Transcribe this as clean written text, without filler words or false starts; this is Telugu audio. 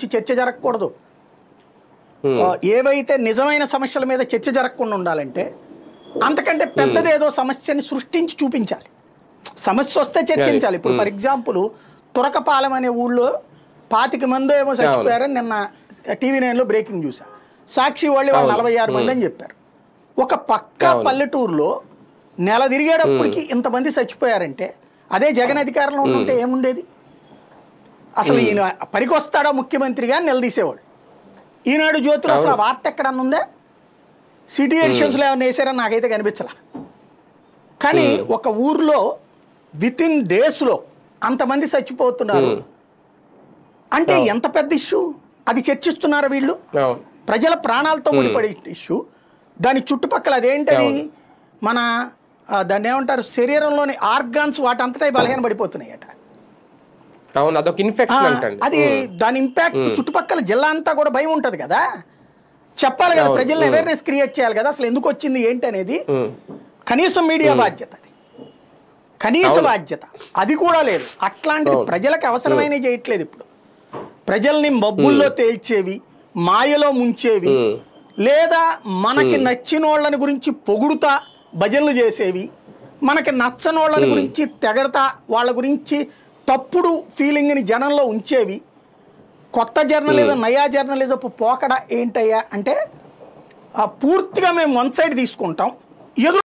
గురించి చర్చ జరగకూడదు. ఏవైతే నిజమైన సమస్యల మీద చర్చ జరగకుండా ఉండాలంటే అంతకంటే పెద్దదేదో సమస్యని సృష్టించి చూపించాలి. సమస్య వస్తే చర్చించాలి. ఇప్పుడు ఫర్ ఎగ్జాంపుల్ తురకపాలెం అనే ఊళ్ళో 25 మంది ఏమో చచ్చిపోయారని నిన్న TV9లో బ్రేకింగ్ చూసా. సాక్షి వాళ్ళు 46 మంది అని చెప్పారు. ఒక పక్క పల్లెటూరులో నెల తిరిగేటప్పటికి ఇంతమంది చచ్చిపోయారంటే అదే జగన్ అధికారంలో ఉంటే ఏముండేది? అసలు ఈయన పనికొస్తాడా ముఖ్యమంత్రిగా నిలదీసేవాడు. ఈనాడు జ్యోతిలో అసలు ఆ వార్త ఎక్కడన్నా ఉందా? సిటీ ఎడిషన్స్లో ఏమైనా వేసారని నాకైతే కనిపించలా. కానీ ఒక ఊర్లో వితిన్ డేస్లో అంతమంది చచ్చిపోతున్నారు అంటే ఎంత పెద్ద ఇష్యూ అది చర్చిస్తున్నారా వీళ్ళు? ప్రజల ప్రాణాలతో ముడిపడే ఇష్యూ. దాని చుట్టుపక్కల అదేంటది మన దాన్ని ఏమంటారు శరీరంలోని ఆర్గాన్స్ వాటంతటా బలహీన పడిపోతున్నాయట. అది దాని ఇంపాక్ట్ చుట్టుపక్కల జిల్లా అంతా కూడా భయం ఉంటుంది కదా. చెప్పాలి కదా, ప్రజల్ని అవేర్నెస్ క్రియేట్ చేయాలి కదా అసలు ఎందుకు వచ్చింది ఏంటి అనేది. కనీసం మీడియా బాధ్యత, అది కనీస బాధ్యత అది కూడా లేదు. అట్లాంటిది ప్రజలకు అవసరమైన చేయట్లేదు. ఇప్పుడు ప్రజల్ని మబ్బుల్లో తేల్చేవి, మాయలో ముంచేవి, లేదా మనకి నచ్చిన వాళ్ళని గురించి పొగుడుతా భజనలు చేసేవి, మనకి నచ్చని వాళ్ళని గురించి తెగడతా వాళ్ళ గురించి తప్పుడు ఫీలింగ్ని జనంలో ఉంచేవి. కొత్త జర్నలిజం, నయా జర్నలిజపు పోకడ ఏంటయ్యా అంటే పూర్తిగా మేము వన్ సైడ్ తీసుకుంటాం.